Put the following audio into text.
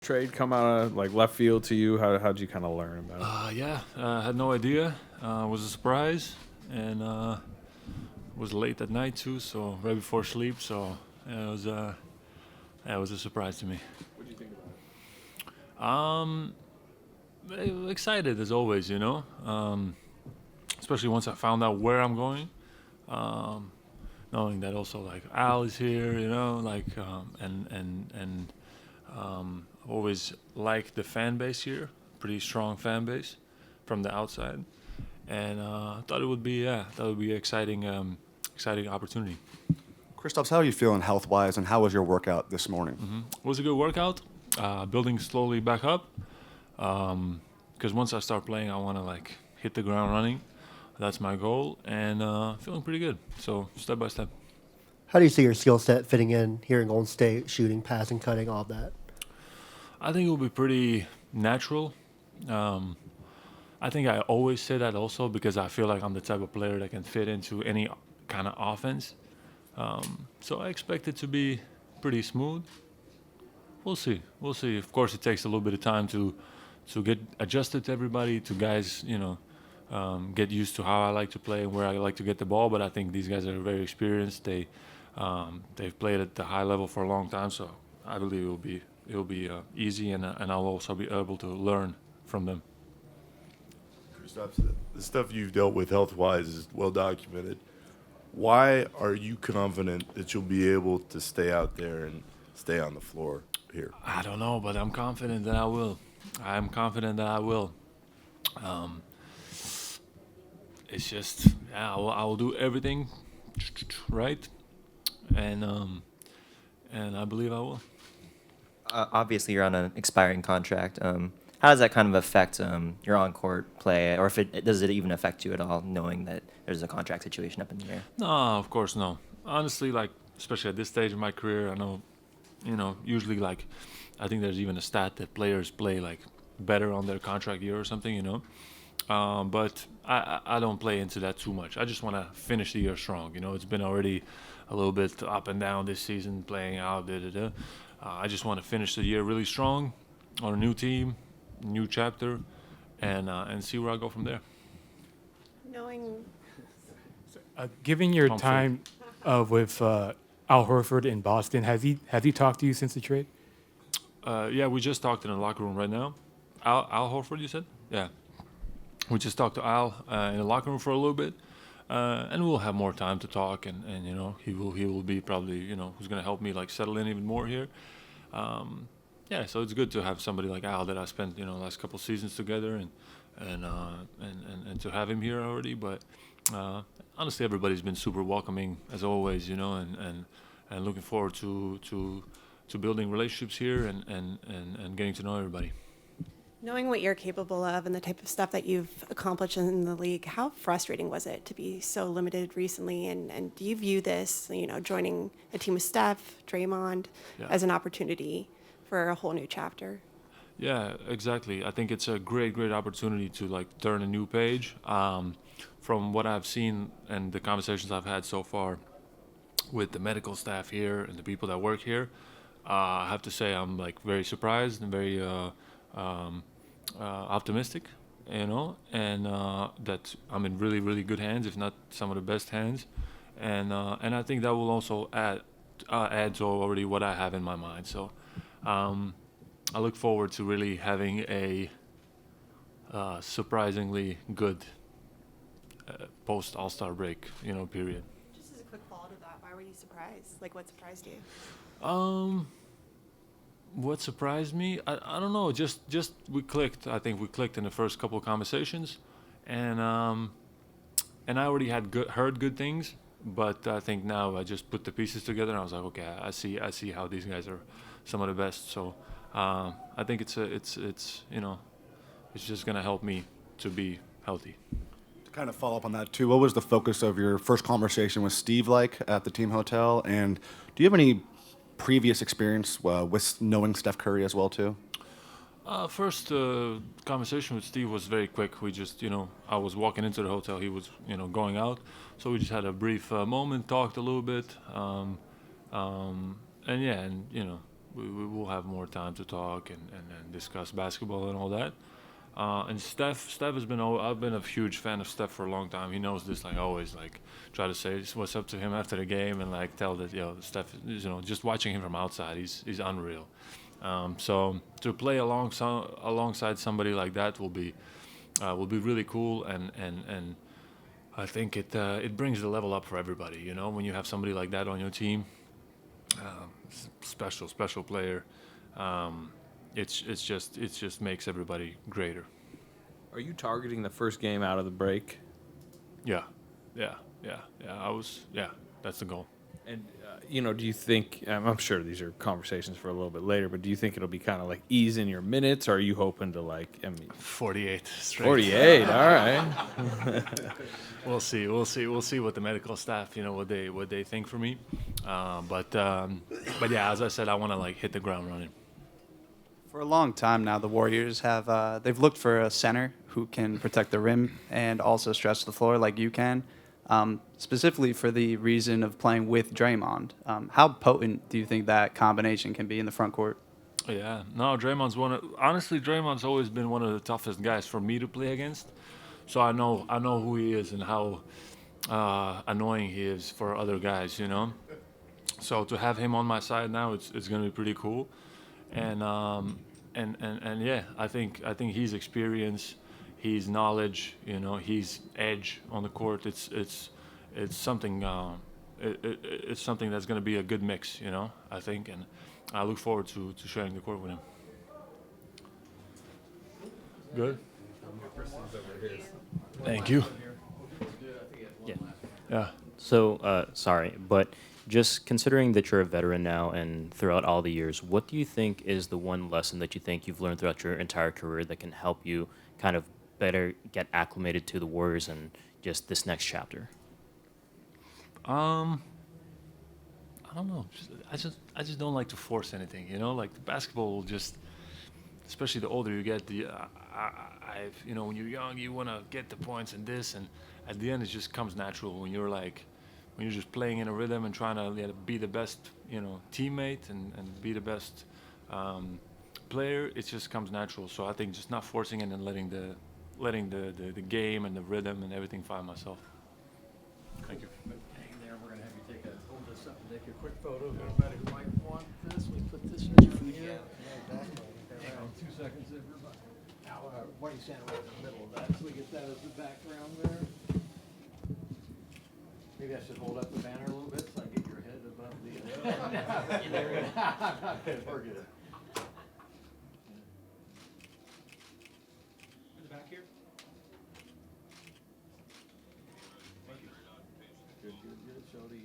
Trade come out of like left field to you? How'd you kind of learn about it? Yeah, I had no idea. It was a surprise, and was late at night too, so right before sleep. So it was a surprise to me. What do you think about Um, Excited as always, especially once I found out where I'm going. Um, Knowing that also like Al is here, I've always liked the fan base here, pretty strong fan base from the outside, and thought it would be an exciting opportunity. Kristaps, how are you feeling health-wise, and how was your workout this morning? It was a good workout, building slowly back up, because once I start playing, I want to like hit the ground running. That's my goal, and feeling pretty good. So step by step. How do you see your skill set fitting in here in Golden State, shooting, passing, cutting, all of that? I think it will be pretty natural. Um, I think I always say that also because I feel like I'm the type of player that can fit into any kind of offense. So I expect it to be pretty smooth. We'll see. We'll see. Of course, it takes a little bit of time to get adjusted to everybody, to guys, get used to how I like to play and where I like to get the ball. But I think these guys are very experienced. They've played at the high level for a long time, so I believe it'll be easy, and I'll also be able to learn from them. Kristaps, the stuff you've dealt with health-wise is well documented. Why are you confident that you'll be able to stay out there and stay on the floor here? I don't know, but I'm confident that I will. I'm confident that I will. Um, it's just, yeah, I will do everything right, and I believe I will. Obviously, you're on an expiring contract. How does that kind of affect your on-court play, or if it does it even affect you at all, knowing that there's a contract situation up in the air? No, of course no. Honestly, like especially at this stage of my career, I know, usually like I think there's even a stat that players play like better on their contract year or something, But I don't play into that too much. I just want to finish the year strong. It's been already a little bit up and down this season, playing out. I just want to finish the year really strong on a new team, new chapter, and see where I go from there. Knowing Given your Tom time with Al Horford in Boston, has he talked to you since the trade? Yeah, we just talked in the locker room right now. Al Horford, you said? Yeah. We just talked to Al in the locker room for a little bit, and we'll have more time to talk. And he will be probably who's gonna help me like settle in even more here. Yeah, so it's good to have somebody like Al that I spent the last couple seasons together, and to have him here already. But honestly, everybody's been super welcoming as always, and looking forward to building relationships here and getting to know everybody. knowing what you're capable of and the type of stuff that you've accomplished in the league, how frustrating was it to be so limited recently? And do you view this, joining a team with Steph, Draymond, Yeah. as an opportunity for a whole new chapter? Yeah, exactly. I think it's a great opportunity to like turn a new page. From what I've seen and the conversations I've had so far with the medical staff here and the people that work here, I have to say I'm like very surprised and very optimistic, and that I'm in really good hands, if not some of the best hands, and I think that will also add to already what I have in my mind. So I look forward to really having a surprisingly good post All-Star break, period. Just as a quick follow to that, why were you surprised? Like, what surprised you? What surprised me? I don't know. Just we clicked. I think we clicked in the first couple of conversations, and I already had heard good things, but I think now I just put the pieces together and I was like, okay, I see how these guys are some of the best. So I think it's just gonna help me to be healthy. To kind of follow up on that too, what was the focus of your first conversation with Steve like at the team hotel? And do you have any previous experience with knowing Steph Curry as well too? First conversation with Steve was very quick. We just, I was walking into the hotel. He was, going out. So we just had a brief moment, talked a little bit. And yeah, and, we will have more time to talk and discuss basketball and all that. And Steph has been. I've been a huge fan of Steph for a long time. He knows this. Like always, like try to say what's up to him after the game, and like tell that Steph. Just watching him from outside, he's unreal. So to play alongside somebody like that will be really cool, and I think it brings the level up for everybody. When you have somebody like that on your team, special player. It just makes everybody greater. Are you targeting the first game out of the break? Yeah. That's the goal. And do you think? I'm sure these are conversations for a little bit later, but do you think it'll be kind of like ease in your minutes, or are you hoping to 48 straight. 48? All right. We'll see what the medical staff, what they think for me. But yeah, as I said, I want to hit the ground running. For a long time now, the Warriors have they've looked for a center who can protect the rim and also stretch the floor like you can. Specifically for the reason of playing with Draymond. How potent do you think that combination can be in the front court? Yeah, no, Draymond's always been one of the toughest guys for me to play against. So I know who he is and how annoying he is for other guys, So to have him on my side now, it's going to be pretty cool. And yeah, I think his experience, his knowledge, his edge on the court, it's something it's something that's going to be a good mix, I think, and I look forward to sharing the court with him. Good. Thank you. Yeah. So, sorry, but just considering that you're a veteran now and throughout all the years, what do you think is the one lesson that you think you've learned throughout your entire career that can help you kind of better get acclimated to the Warriors and just this next chapter? I don't know. I just don't like to force anything, Like the basketball will just, especially the older you get, when you're young, you want to get the points and this, and at the end it just comes natural when you're just playing in a rhythm and trying to be the best, teammate and be the best player. It just comes natural. So I think just not forcing it and letting the game and the rhythm and everything find myself. Thank you. Hang there. We're gonna have you hold this up and take a quick photo. Everybody who might want this, we put this in here. Hang on 2 seconds, everybody. Now, why don't you stand right in the middle of that so we get that as the background there. Maybe I should hold up the banner a little bit so I get your head above the. We're good. In the back here. Thank you. Good. So the